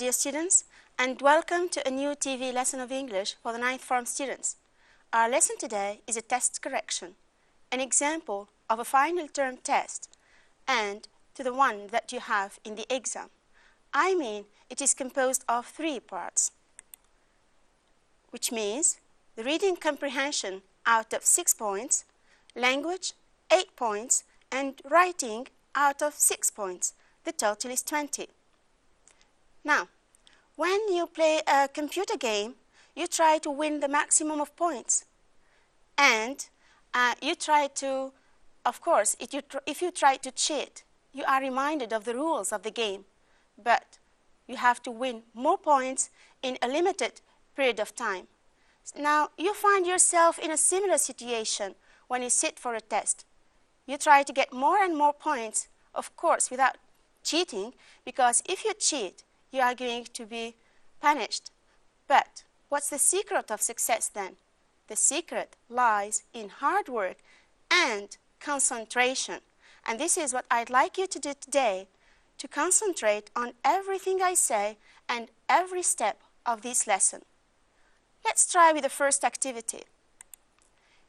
dear students, and welcome to a new TV lesson of English for the 9th form students. Our lesson today is a test correction, an example of a final term test, and to the one that you have in the exam. I mean, it is composed of 3 parts, which means the reading comprehension out of 6 points, language 8 points, and writing out of 6 points. The total is 20. Now, when you play a computer game, you try to win the maximum of points. And you try to, of course, if you try to cheat, you are reminded of the rules of the game. But you have to win more points in a limited period of time. Now, you find yourself in a similar situation when you sit for a test. You try to get more and more points, of course, without cheating, because if you cheat, you are going to be punished. But what's the secret of success then? The secret lies in hard work and concentration. And this is what I'd like you to do today, to concentrate on everything I say and every step of this lesson. Let's try with the first activity.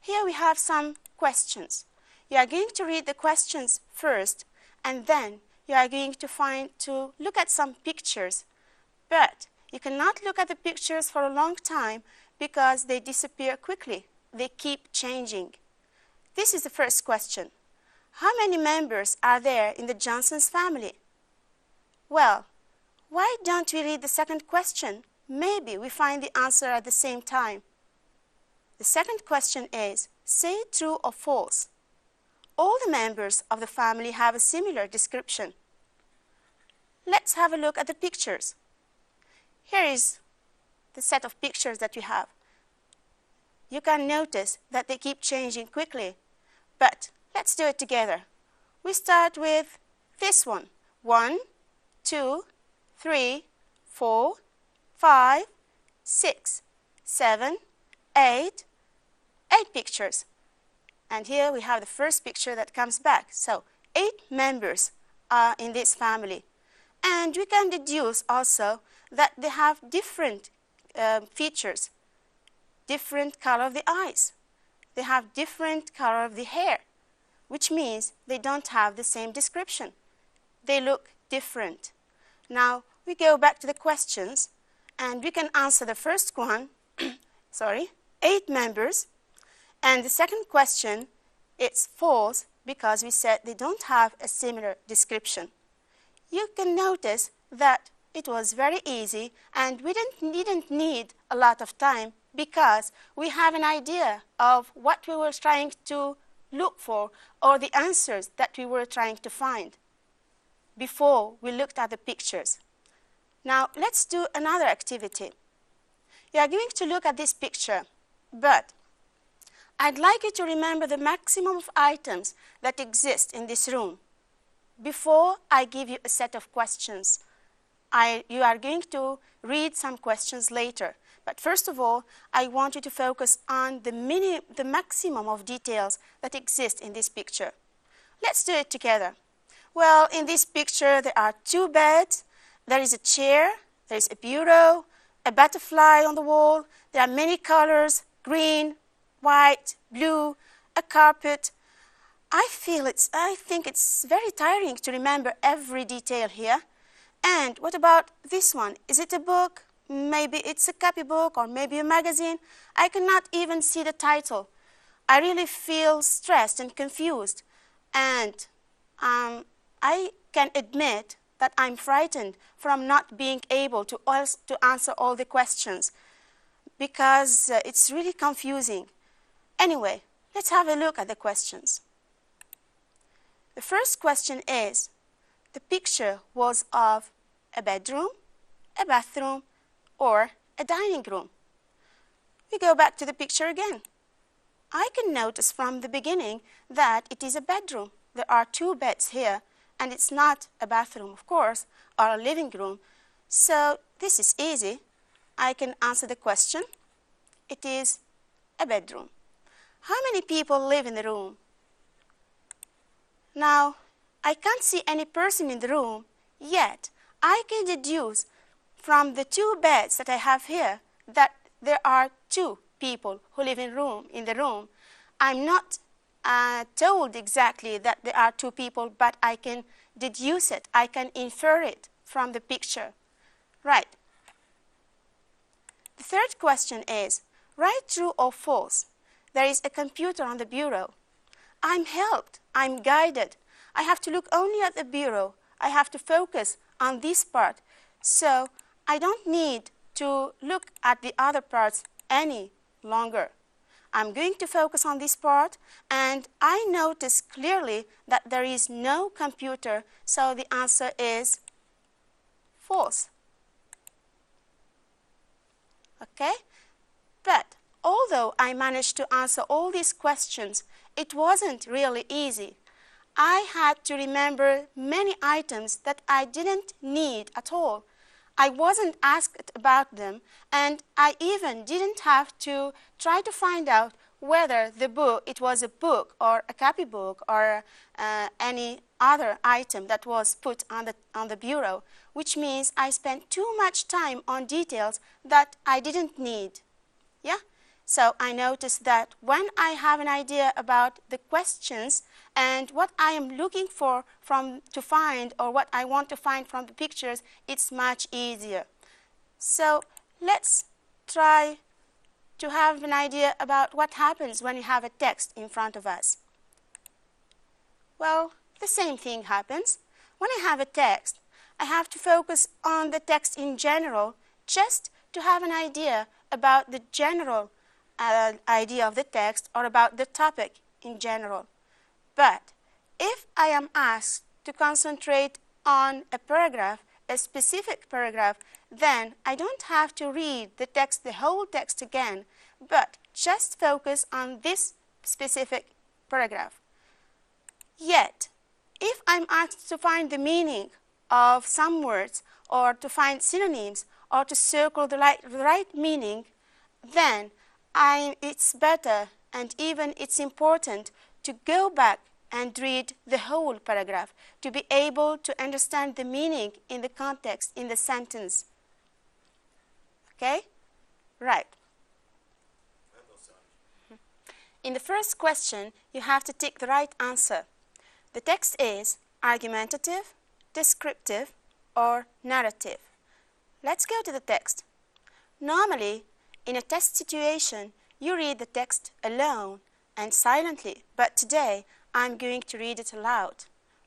Here we have some questions. You are going to read the questions first, and then you are going to look at some pictures. But you cannot look at the pictures for a long time because they disappear quickly. They keep changing. This is the first question. How many members are there in the Johnson's family? Well, why don't we read the second question? Maybe we find the answer at the same time. The second question is, say true or false. All the members of the family have a similar description. Let's have a look at the pictures. Here is the set of pictures that you have. You can notice that they keep changing quickly, but let's do it together. We start with this one. 1, 2, 3, 4, 5, 6, 7, 8 pictures. And here we have the first picture that comes back. So 8 members are in this family. And we can deduce also that they have different features, different color of the eyes. They have different color of the hair, which means they don't have the same description. They look different. Now we go back to the questions, and we can answer the first one, 8 members. And the second question, it's false because we said they don't have a similar description. You can notice that it was very easy and we didn't need a lot of time because we have an idea of what we were trying to look for or the answers that we were trying to find before we looked at the pictures. Now let's do another activity. You are going to look at this picture, but I'd like you to remember the maximum of items that exist in this room. Before I give you a set of questions, you are going to read some questions later. But first of all, I want you to focus on the maximum of details that exist in this picture. Let's do it together. Well, in this picture, there are 2 beds, there is a chair, there is a bureau, a butterfly on the wall, there are many colors, green, white, blue, a carpet. I think it's very tiring to remember every detail here. And what about this one? Is it a book? Maybe it's a copybook or maybe a magazine. I cannot even see the title. I really feel stressed and confused. And I can admit that I'm frightened from not being able to answer all the questions because it's really confusing. Anyway, let's have a look at the questions. The first question is, the picture was of a bedroom, a bathroom, or a dining room. We go back to the picture again. I can notice from the beginning that it is a bedroom. There are 2 beds here, and it's not a bathroom, of course, or a living room. So this is easy. I can answer the question. It is a bedroom. How many people live in the room? Now, I can't see any person in the room, yet I can deduce from the two beds that I have here that there are two people who live in the room. I'm not told exactly that there are two people, but I can deduce it. I can infer it from the picture. Right. The third question is, write true or false. There is a computer on the bureau. I'm helped. I'm guided. I have to look only at the bureau. I have to focus on this part. So I don't need to look at the other parts any longer. I'm going to focus on this part, and I notice clearly that there is no computer, so the answer is false. Okay? But although I managed to answer all these questions, it wasn't really easy. I had to remember many items that I didn't need at all. I wasn't asked about them, and I even didn't have to try to find out whether the book, it was a book or a copybook or any other item that was put on the bureau, which means I spent too much time on details that I didn't need. Yeah? So I noticed that when I have an idea about the questions and what I am looking for to find, or what I want to find from the pictures, it's much easier. So let's try to have an idea about what happens when you have a text in front of us. Well, the same thing happens. When I have a text, I have to focus on the text in general, just to have an idea about the general idea of the text, or about the topic in general. But if I am asked to concentrate on a paragraph, a specific paragraph, then I don't have to read the text, the whole text again, but just focus on this specific paragraph. Yet, if I'm asked to find the meaning of some words, or to find synonyms, or to circle the right meaning, then it's better, and even it's important, to go back and read the whole paragraph to be able to understand the meaning in the context, in the sentence. Okay? Right. In the first question, you have to tick the right answer. The text is argumentative, descriptive, or narrative. Let's go to the text. Normally, in a test situation, you read the text alone and silently, but today I'm going to read it aloud.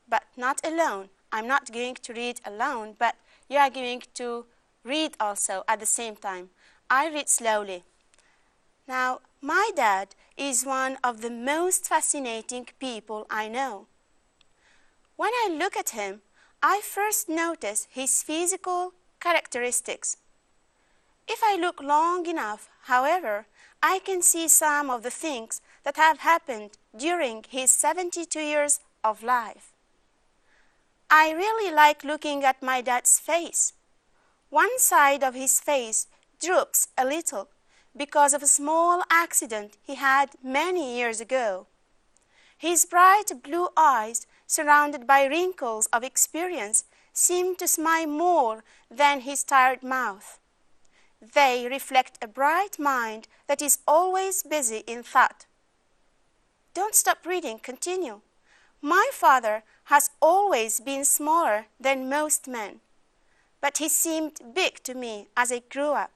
But not alone. I'm not going to read alone, but you are going to read also at the same time. I read slowly. Now, my dad is one of the most fascinating people I know. When I look at him, I first notice his physical characteristics. If I look long enough, however, I can see some of the things that have happened during his 72 years of life. I really like looking at my dad's face. One side of his face droops a little because of a small accident he had many years ago. His bright blue eyes, surrounded by wrinkles of experience, seem to smile more than his tired mouth. They reflect a bright mind that is always busy in thought. Don't stop reading, continue. My father has always been smaller than most men, but he seemed big to me as I grew up.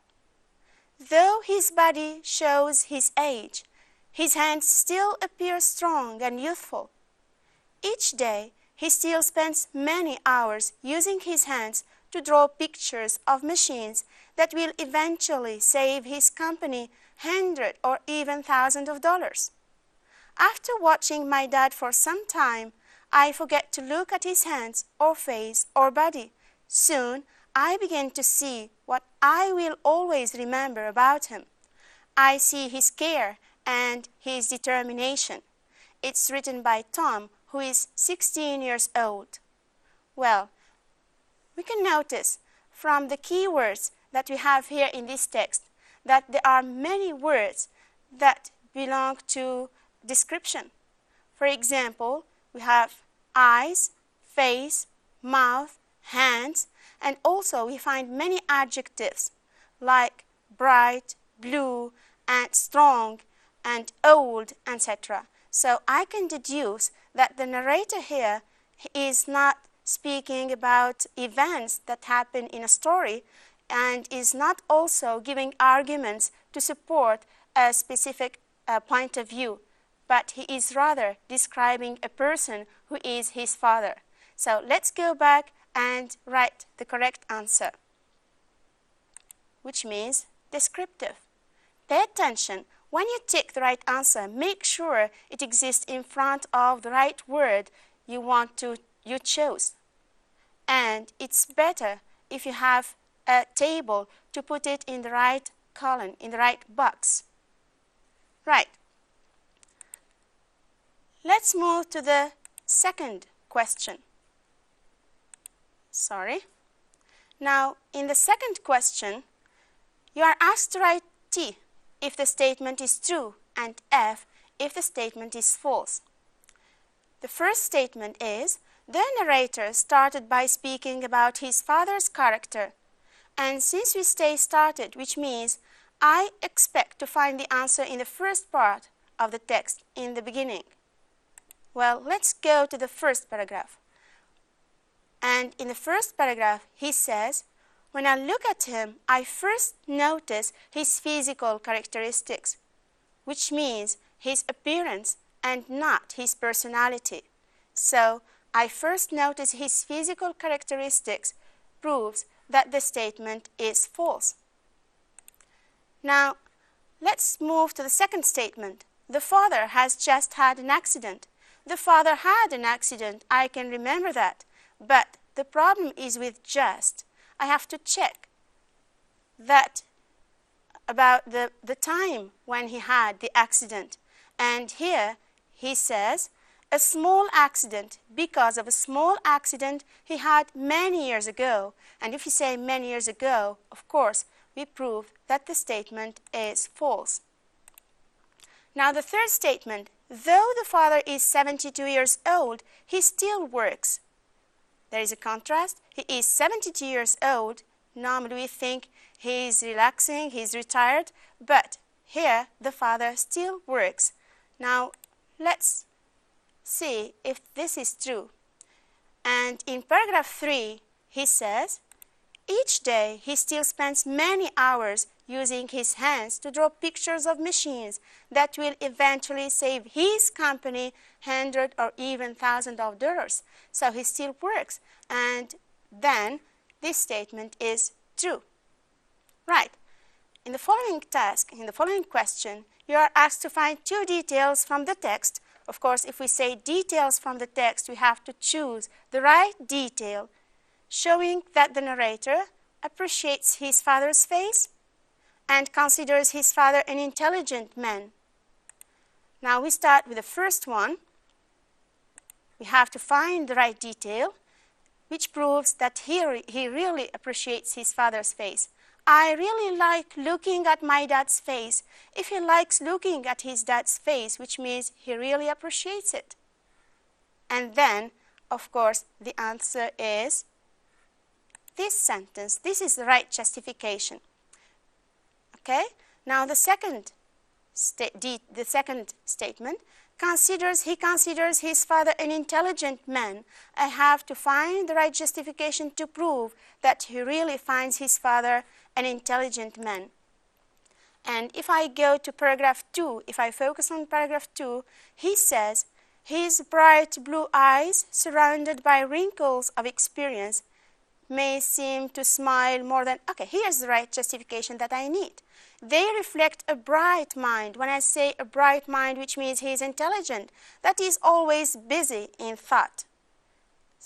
Though his body shows his age, his hands still appear strong and youthful. Each day, he still spends many hours using his hands to draw pictures of machines that will eventually save his company hundreds or even thousands of dollars. After watching my dad for some time, I forget to look at his hands or face or body. Soon, I begin to see what I will always remember about him. I see his care and his determination. It's written by Tom, who is 16 years old. Well, we can notice from the key words that we have here in this text that there are many words that belong to description. For example, we have eyes, face, mouth, hands, And also we find many adjectives like bright, blue, and strong, and old, etc. So I can deduce that the narrator here is not speaking about events that happen in a story and is not also giving arguments to support a specific point of view, but he is rather describing a person who is his father. So let's go back and write the correct answer, which means descriptive. Pay attention. When you tick the right answer, make sure it exists in front of the right word you chose. And it's better if you have a table to put it in the right column, in the right box. Right. Let's move to the second question. Sorry. Now, in the second question, you are asked to write T if the statement is true and F if the statement is false. The first statement is, the narrator started by speaking about his father's character. And since we say started, which means I expect to find the answer in the first part of the text, in the beginning. Well, let's go to the first paragraph. And in the first paragraph, he says, when I look at him, I first notice his physical characteristics, which means his appearance and not his personality. So, I first notice his physical characteristics proves that the statement is false. Now, let's move to the second statement. The father has just had an accident. The father had an accident, I can remember that. But the problem is with just. I have to check that about the time when he had the accident. And here he says, a small accident, because of a small accident he had many years ago. And if you say many years ago, of course, we prove that the statement is false. Now the third statement, though the father is 72 years old, he still works. There is a contrast. He is 72 years old. Normally we think he is relaxing, he is retired, but here the father still works. Now let's see if this is true. And in paragraph 3, he says, each day he still spends many hours using his hands to draw pictures of machines that will eventually save his company $100 or even $1,000. So he still works, and then this statement is true. Right. In the following task, in the following question, you are asked to find two details from the text. Of course, if we say details from the text, we have to choose the right detail, showing that the narrator appreciates his father's face and considers his father an intelligent man. Now we start with the first one. We have to find the right detail, which proves that he really appreciates his father's face. I really like looking at my dad's face. If he likes looking at his dad's face, which means he really appreciates it. And then, of course, the answer is this sentence. This is the right justification. Okay? Now the second statement, he considers his father an intelligent man. I have to find the right justification to prove that he really finds his father an intelligent man. And if I go to paragraph 2, if I focus on paragraph 2, he says, his bright blue eyes, surrounded by wrinkles of experience, may seem to smile more than... Okay, here's the right justification that I need. They reflect a bright mind. When I say a bright mind, which means he is intelligent, that is always busy in thought,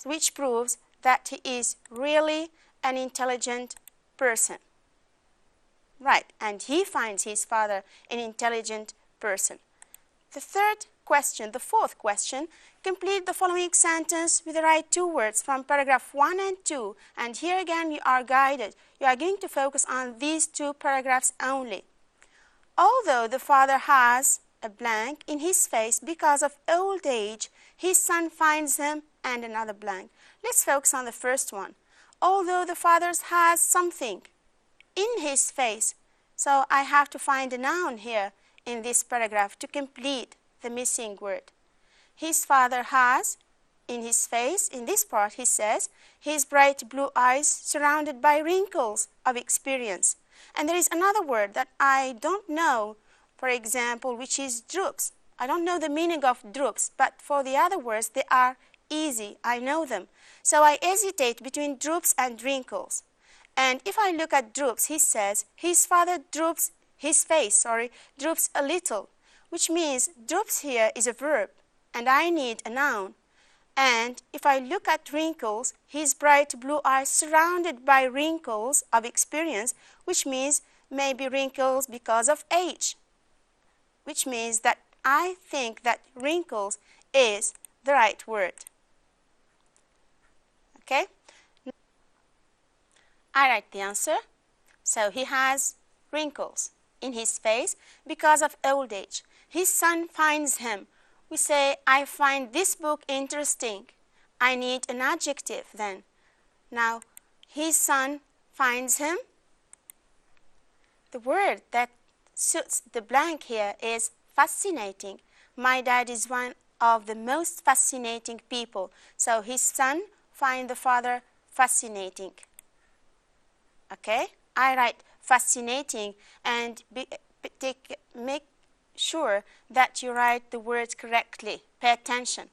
which proves that he is really an intelligent person. Right, and he finds his father an intelligent person. The fourth question, complete the following sentence with the right two words from paragraph 1 and 2. And here again you are guided. You are going to focus on these two paragraphs only. Although the father has a blank in his face because of old age, his son finds him and another blank. Let's focus on the first one. although the father has something in his face. So I have to find a noun here in this paragraph to complete the missing word. His father has in his face. In this part he says, his bright blue eyes surrounded by wrinkles of experience. And there is another word that I don't know, for example, which is droops. I don't know the meaning of droops, but for the other words, they are easy. I know them. So I hesitate between droops and wrinkles. And if I look at droops, he says, his father droops, his face, droops a little, which means droops here is a verb, and I need a noun. And if I look at wrinkles, his bright blue eyes surrounded by wrinkles of experience, which means maybe wrinkles because of age, which means that I think that wrinkles is the right word. Okay? I write the answer. So he has wrinkles in his face because of old age. His son finds him. We say, I find this book interesting. I need an adjective then. Now, his son finds him. The word that suits the blank here is fascinating. My dad is one of the most fascinating people. So his son finds the father fascinating. Okay? I write fascinating and make sure that you write the words correctly. Pay attention.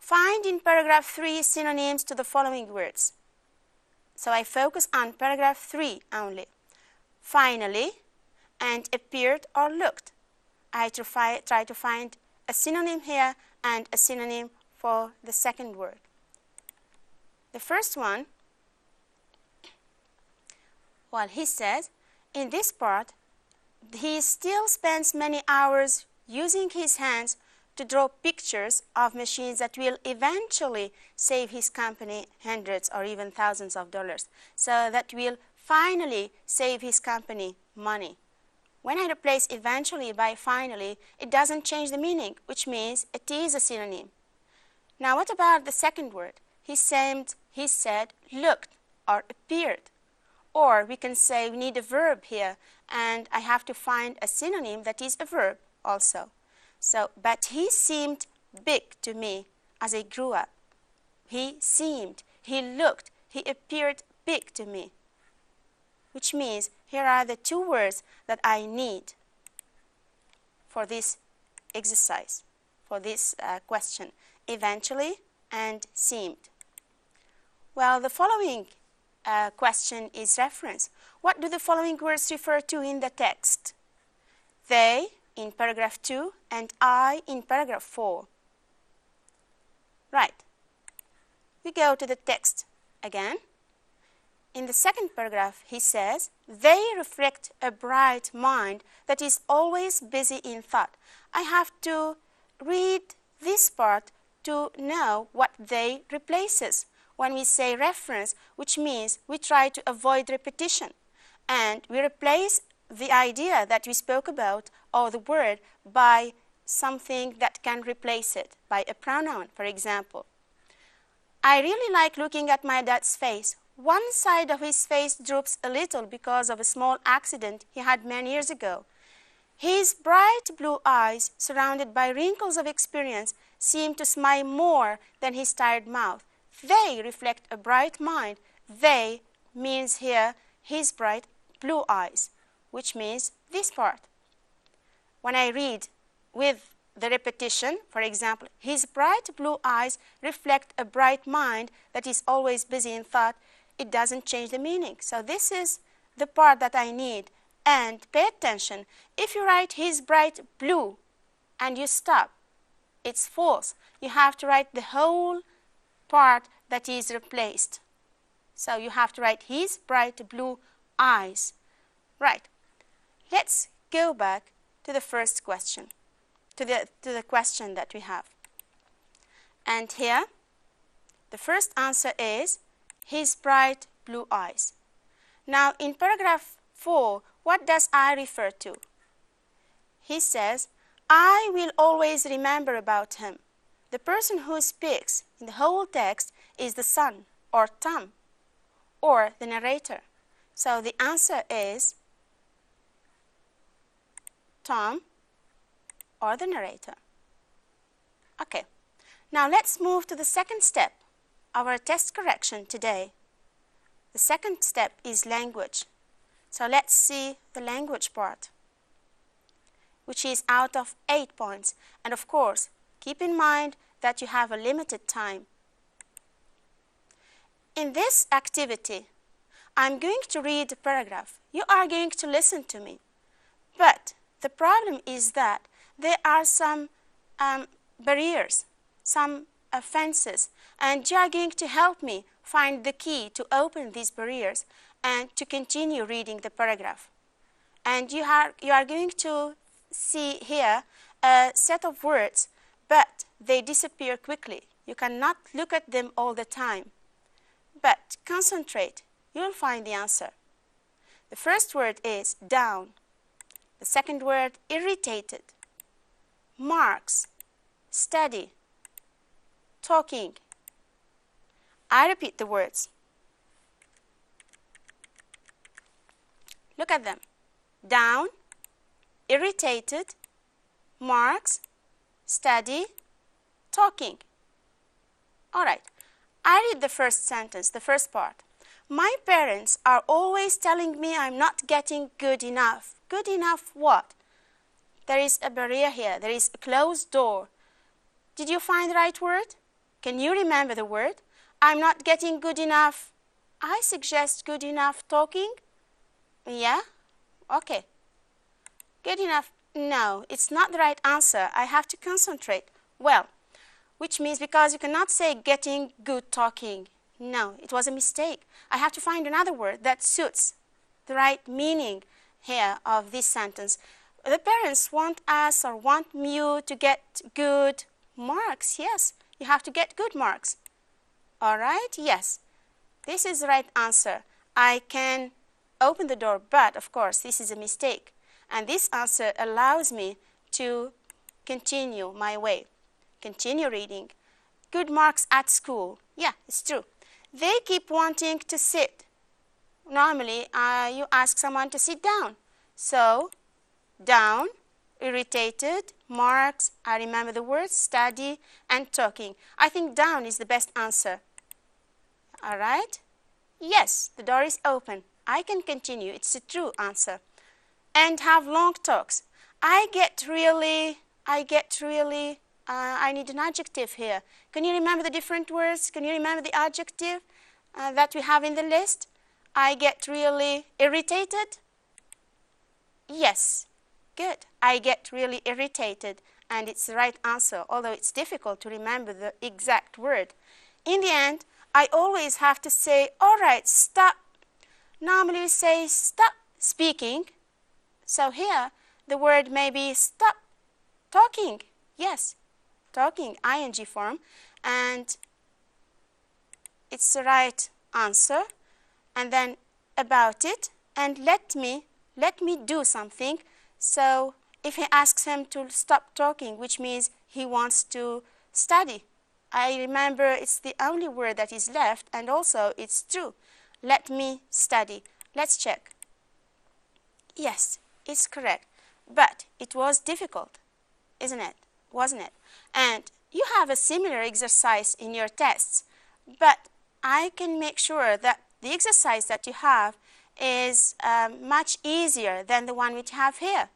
Find in paragraph 3 synonyms to the following words. So I focus on paragraph 3 only. Finally, and appeared or looked. I try to find a synonym here and a synonym for the second word. The first one, well, he says, in this part, he still spends many hours using his hands to draw pictures of machines that will eventually save his company hundreds or even thousands of dollars. So that will finally save his company money. When I replace eventually by finally, it doesn't change the meaning, which means it is a synonym. Now what about the second word? He said, looked or appeared. Or we can say we need a verb here, and I have to find a synonym that is a verb also. So, but he seemed big to me as I grew up. He seemed, he looked, he appeared big to me. Which means here are the two words that I need for this exercise, for this question, eventually and seemed. Well, the following question is reference. What do the following words refer to in the text? They in paragraph 2 and I in paragraph 4. Right. We go to the text again. In the second paragraph, he says, they reflect a bright mind that is always busy in thought. I have to read this part to know what they replaces. When we say reference, which means we try to avoid repetition, and we replace the idea that we spoke about or the word by something that can replace it, by a pronoun, for example. I really like looking at my dad's face. One side of his face droops a little because of a small accident he had many years ago. His bright blue eyes, surrounded by wrinkles of experience, seem to smile more than his tired mouth. They reflect a bright mind. They means here his bright blue eyes, which means this part. When I read with the repetition, for example, his bright blue eyes reflect a bright mind that is always busy in thought, it doesn't change the meaning. So this is the part that I need. And pay attention, if you write his bright blue and you stop, it's false. You have to write the whole part that is replaced. So you have to write his bright blue eyes. Right. Let's go back to the first question, to the question that we have. And here, the first answer is his bright blue eyes. Now in paragraph 4, what does I refer to? He says, I will always remember about him. The person who speaks in the whole text is the son, or Tom. or the narrator? So the answer is Tom or the narrator. Okay, now let's move to the second step of our test correction today. The second step is language. So let's see the language part, which is out of 8 points. And of course, keep in mind that you have a limited time. In this activity, I'm going to read the paragraph. You are going to listen to me. But the problem is that there are some barriers, some fences, and you are going to help me find the key to open these barriers and to continue reading the paragraph. And you are going to see here a set of words, but they disappear quickly. You cannot look at them all the time. But concentrate, you'll find the answer. The first word is down. The second word, irritated. Marks, study, talking. I repeat the words. Look at them. Down, irritated, marks, study, talking. All right, I read the first sentence, the first part. My parents are always telling me I'm not getting good enough. Good enough what? There is a barrier here. There is a closed door. Did you find the right word? Can you remember the word? I'm not getting good enough. I suggest good enough talking. Yeah? Okay. Good enough. No, it's not the right answer. I have to concentrate. Well, which means because you cannot say getting good talking. No, it was a mistake. I have to find another word that suits the right meaning here of this sentence. The parents want us or want you to get good marks. Yes, you have to get good marks. All right, yes. This is the right answer. I can open the door, but of course this is a mistake. And this answer allows me to continue my way. Continue reading. Good marks at school. Yeah, it's true. They keep wanting to sit. Normally, you ask someone to sit down. So, down, irritated, marks, I remember the words, study, and talking. I think down is the best answer. All right? Yes, the door is open. I can continue. It's a true answer. And have long talks. I need an adjective here. Can you remember the different words? Can you remember the adjective that we have in the list? I get really irritated. Yes, good. I get really irritated, and it's the right answer, although it's difficult to remember the exact word. In the end, I always have to say, all right, stop. Normally we say stop speaking. So here, the word may be stop talking. Yes, talking, ing form, and it's the right answer. And then about it, and let me do something. So if he asks him to stop talking, which means he wants to study. I remember it's the only word that is left, and also it's true. Let me study. Let's check. Yes, it's correct. But it was difficult, isn't it? Wasn't it? And you have a similar exercise in your tests, but I can make sure that the exercise that you have is much easier than the one we have here,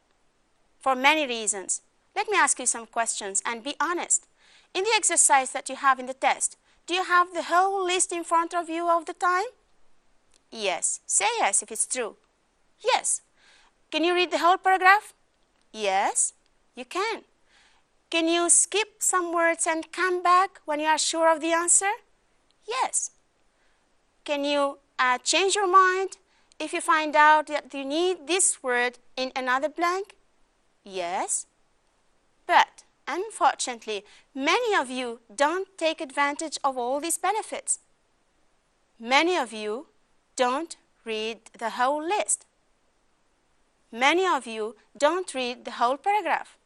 for many reasons. Let me ask you some questions and be honest. In the exercise that you have in the test, do you have the whole list in front of you all the time? Yes. Say yes if it's true. Yes. Can you read the whole paragraph? Yes, you can. Can you skip some words and come back when you are sure of the answer? Yes. Can you change your mind if you find out that you need this word in another blank? Yes. But unfortunately, many of you don't take advantage of all these benefits. Many of you don't read the whole list. Many of you don't read the whole paragraph.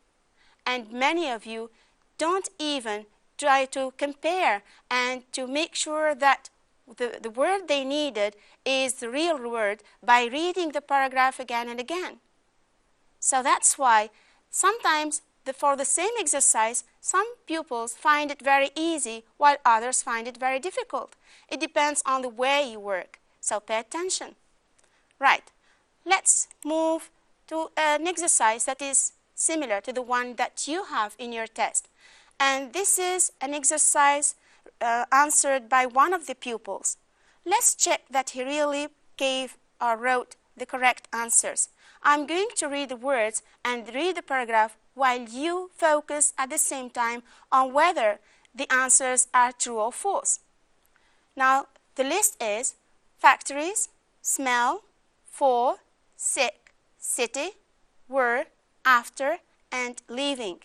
And many of you don't even try to compare and to make sure that the word they needed is the real word by reading the paragraph again and again. So that's why sometimes for the same exercise, some pupils find it very easy while others find it very difficult. It depends on the way you work, so pay attention. Right, let's move to an exercise that is similar to the one that you have in your test. And this is an exercise answered by one of the pupils. Let's check that he really gave or wrote the correct answers. I'm going to read the words and read the paragraph while you focus at the same time on whether the answers are true or false. Now, the list is factories, smell, for, sick, city, were, after, and leaving.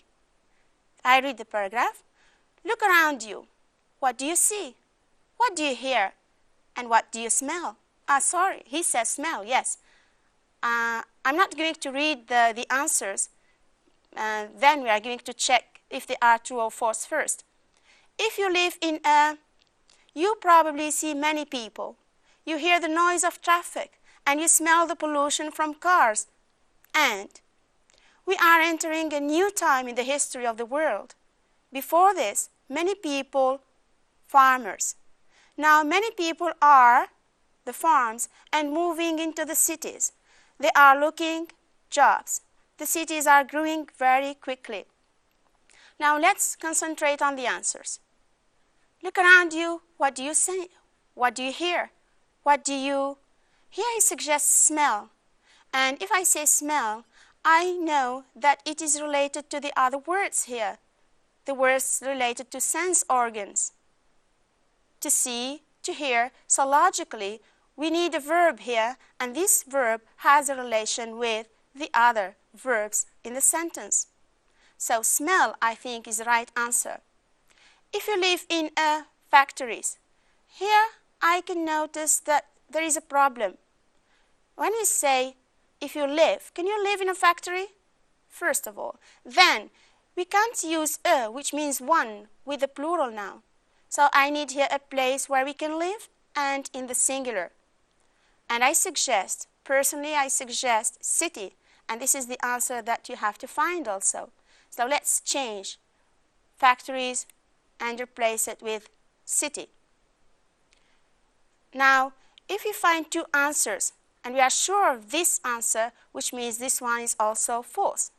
I read the paragraph. Look around you. What do you see? What do you hear? And what do you smell? Sorry, he says smell, yes. I'm not going to read the answers. Then we are going to check if they are true or false first. If you live in you probably see many people. You hear the noise of traffic and you smell the pollution from cars. And we are entering a new time in the history of the world. Before this, many people, farmers. Now many people are the farms and moving into the cities. They are looking jobs. The cities are growing very quickly. Now let's concentrate on the answers. Look around you. What do you see? What do you hear? What do you... Here he suggests smell. And if I say smell, I know that it is related to the other words here. The words related to sense organs. To see, to hear. So logically, we need a verb here, and this verb has a relation with the other verbs in the sentence. So smell, I think, is the right answer. If you live in factories, here I can notice that there is a problem. When we say, if you live, can you live in a factory? First of all. Then, we can't use a, which means one, with the plural noun. So I need here a place where we can live and in the singular. And I suggest, personally I suggest city. And this is the answer that you have to find also. So let's change factories and replace it with city. Now, if we find two answers, and we are sure of this answer, which means this one is also false.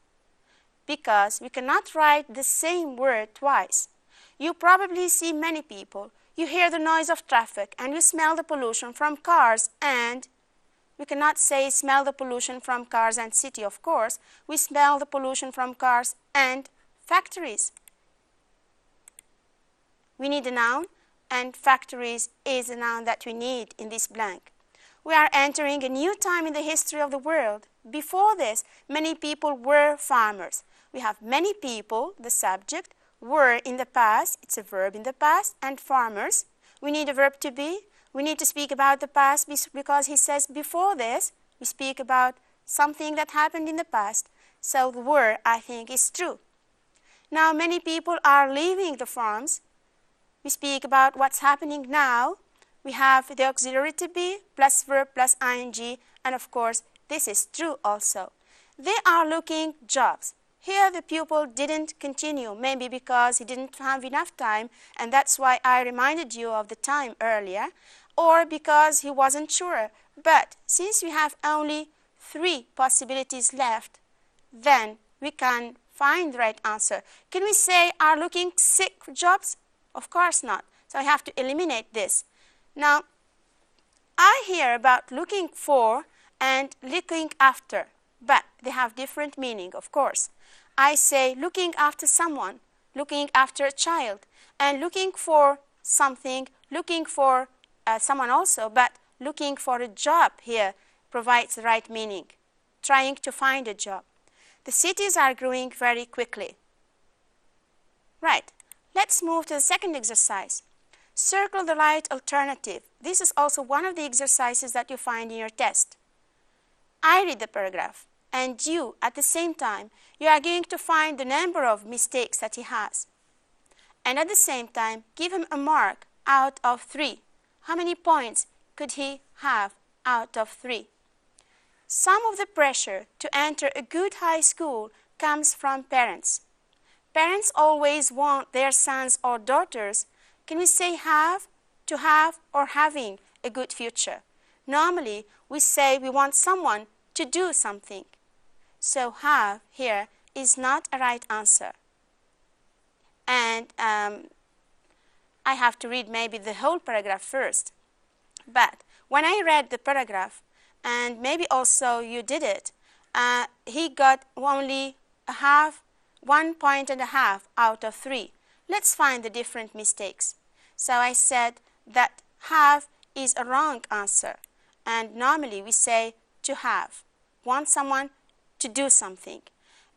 Because we cannot write the same word twice. You probably see many people. You hear the noise of traffic and you smell the pollution from cars, and we cannot say smell the pollution from cars and city, of course. We smell the pollution from cars and factories. We need a noun, and factories is a noun that we need in this blank. We are entering a new time in the history of the world. Before this, many people were farmers. We have many people, the subject, were in the past, it's a verb in the past, and farmers. We need a verb to be. We need to speak about the past because he says before this, we speak about something that happened in the past. So the were, I think, is true. Now many people are leaving the farms. We speak about what's happening now. We have the auxiliary to be plus verb plus ing, and of course this is true also. They are looking jobs. Here the pupil didn't continue, maybe because he didn't have enough time, and that's why I reminded you of the time earlier, or because he wasn't sure. But since we have only 3 possibilities left, then we can find the right answer. Can we say are looking sick jobs? Of course not. So I have to eliminate this. Now, I hear about looking for and looking after, but they have different meaning, of course. I say looking after someone, looking after a child, and looking for something, looking for someone also, but looking for a job here provides the right meaning, trying to find a job. The cities are growing very quickly. Right, let's move to the second exercise. Circle the right alternative. This is also one of the exercises that you find in your test. I read the paragraph, and you, at the same time, you are going to find the number of mistakes that he has. And at the same time, give him a mark out of 3. how many points could he have out of 3? Some of the pressure to enter a good high school comes from parents. Parents always want their sons or daughters, can we say have, to have, or having a good future? Normally, we say we want someone to do something. So have here is not a right answer. And I have to read maybe the whole paragraph first. But when I read the paragraph, and maybe also you did it, he got only 1.5 points out of 3. Let's find the different mistakes. So I said that have is a wrong answer. And normally we say to have, want someone to do something.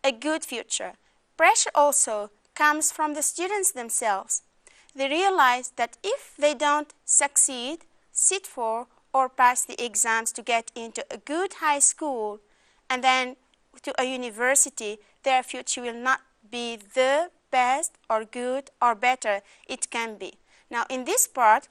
A good future. Pressure also comes from the students themselves. They realize that if they don't succeed, sit for, or pass the exams to get into a good high school and then to a university, their future will not be the best or good or better it can be. Now in this part,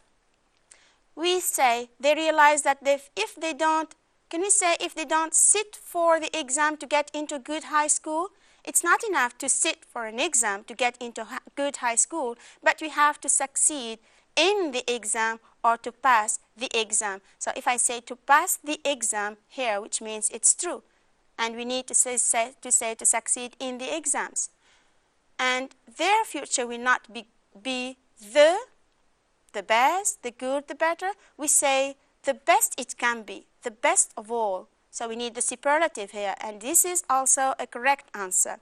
we say they realize that if they don't, can we say if they don't sit for the exam to get into a good high school, it's not enough to sit for an exam to get into a good high school, but we have to succeed in the exam or to pass the exam. So if I say to pass the exam here, which means it's true, and we need to say to succeed in the exams. And their future will not be the best, the good, the better. We say the best it can be, the best of all. So we need the superlative here, and this is also a correct answer.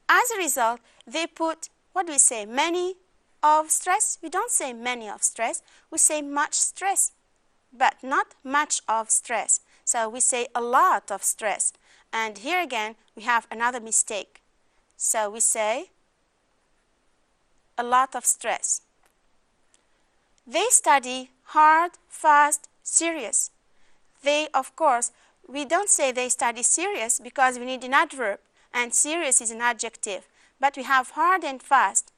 As a result, they put, what do we say, many of stress? We don't say many of stress, we say much stress, but not much of stress. So we say a lot of stress. And here again, we have another mistake. So we say a lot of stress. They study hard, fast, serious. They, of course, we don't say they study serious because we need an adverb, and serious is an adjective. But we have hard and fast.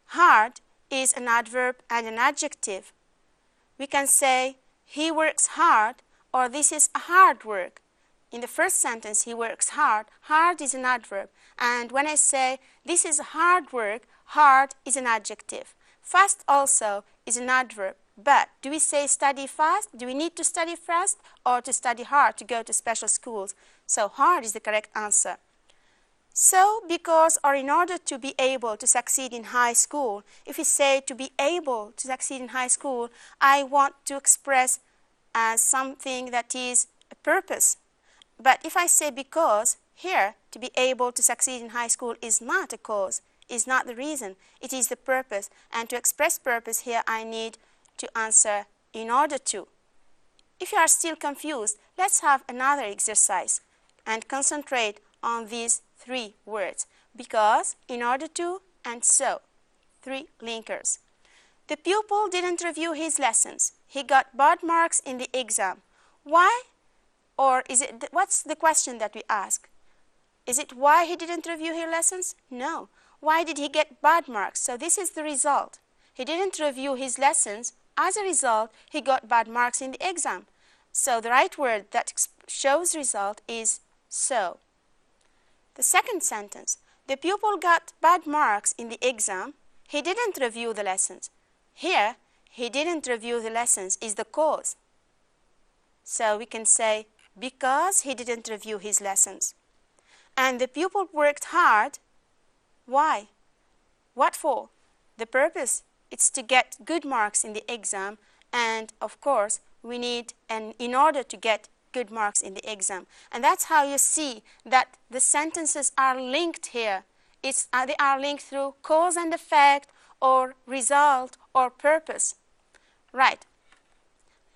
Hard is an adverb and an adjective. We can say he works hard, or this is a hard work. In the first sentence, he works hard. Hard is an adverb. And when I say this is hard work, hard is an adjective. Fast also is an adverb. But do we say study fast? Do we need to study fast or to study hard to go to special schools? So hard is the correct answer. So because or in order to be able to succeed in high school, if we say to be able to succeed in high school, I want to express something that is a purpose. But if I say because, here, to be able to succeed in high school is not a cause, is not the reason, it is the purpose. And to express purpose here, I need to answer in order to. If you are still confused, let's have another exercise and concentrate on these 3 words. Because, in order to, and so. 3 linkers. The pupil didn't review his lessons. He got bad marks in the exam. Why? Or is it, what's the question that we ask? Is it why he didn't review his lessons? No. Why did he get bad marks? So this is the result. He didn't review his lessons. As a result, he got bad marks in the exam. So the right word that shows result is so. The second sentence, the pupil got bad marks in the exam. He didn't review the lessons. Here, he didn't review the lessons is the cause. So we can say, because he didn't review his lessons. And the pupil worked hard. Why? What for? The purpose, it's to get good marks in the exam. And of course, we need, and in order to get good marks in the exam. And that's how you see that the sentences are linked here. They are linked through cause and effect, or result, or purpose. Right.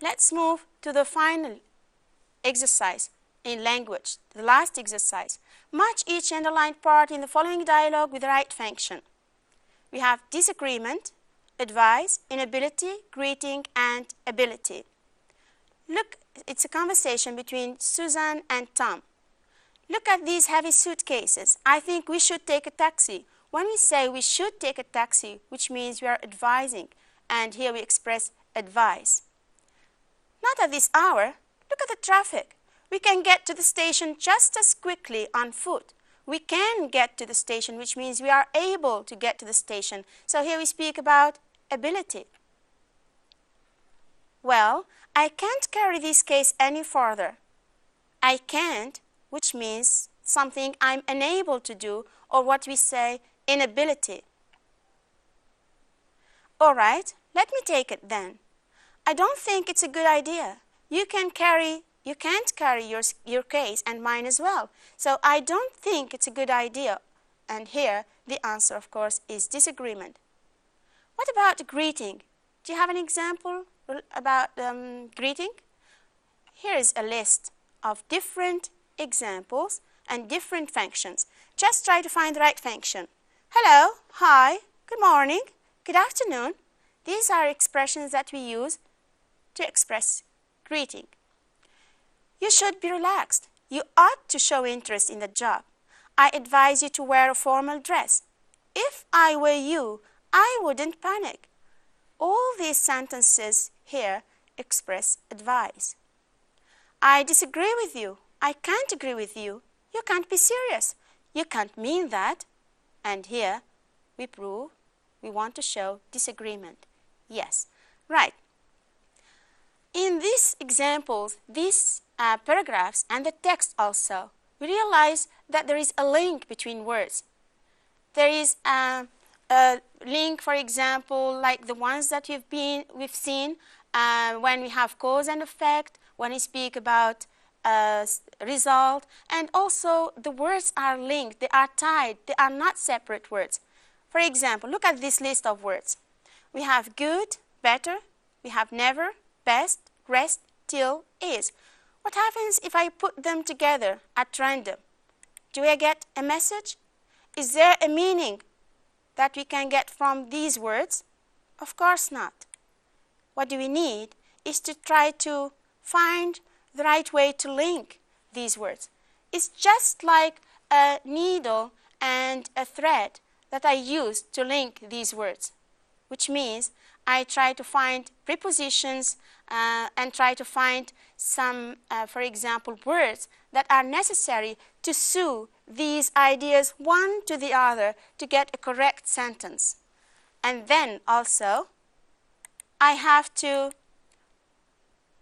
Let's move to the final exercise in language, the last exercise. Match each underlined part in the following dialogue with the right function. We have disagreement, advice, inability, greeting, and ability. Look, it's a conversation between Susan and Tom. Look at these heavy suitcases. I think we should take a taxi. When we say we should take a taxi, which means we are advising, and here we express advice. Not at this hour. Look at the traffic. We can get to the station just as quickly on foot. We can get to the station, which means we are able to get to the station. So here we speak about ability. Well, I can't carry this case any further. I can't, which means something I'm unable to do, or what we say, inability. All right, let me take it then. I don't think it's a good idea. You can't carry your case and mine as well. So I don't think it's a good idea. And here the answer, of course, is disagreement. What about greeting? Do you have an example about greeting? Here is a list of different examples and different functions. Just try to find the right function. Hello, hi, good morning, good afternoon. These are expressions that we use to express greeting. You should be relaxed. You ought to show interest in the job. I advise you to wear a formal dress. If I were you, I wouldn't panic. All these sentences here express advice. I disagree with you. I can't agree with you. You can't be serious. You can't mean that. And here we want to show disagreement. Yes, right. In these examples, these paragraphs and the text also, we realize that there is a link between words. There is a link, for example, like the ones that we've seen when we have cause and effect, when we speak about result, and also the words are linked, they are tied, they are not separate words. For example, look at this list of words. We have good, better, we have never, best, rest, till, is. What happens if I put them together at random? Do I get a message? Is there a meaning that we can get from these words? Of course not. What do we need is to try to find the right way to link these words. It's just like a needle and a thread that I use to link these words, which means I try to find prepositions and try to find some, for example, words that are necessary to sew these ideas one to the other to get a correct sentence. And then also, I have to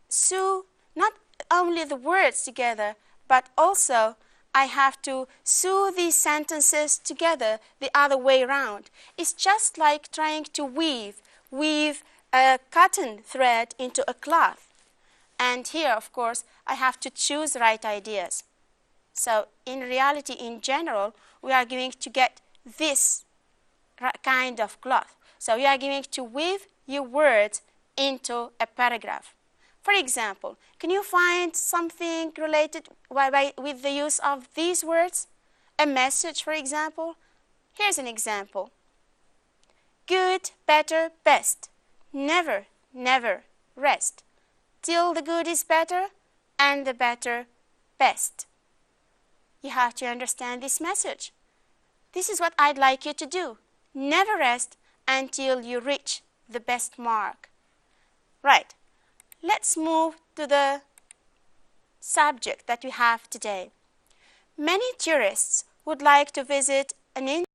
sew not only the words together, but also I have to sew these sentences together the other way around. It's just like trying to weave a cotton thread into a cloth. And here, of course, I have to choose the right ideas. So in reality, in general, we are going to get this kind of cloth. So we are going to weave your words into a paragraph. For example, can you find something related with the use of these words? A message, for example. Here's an example. Good, better, best. Never, never, rest. Till the good is better and the better, best. You have to understand this message. This is what I'd like you to do. Never rest until you reach the best mark. Right. Let's move to the subject that we have today. Many tourists would like to visit an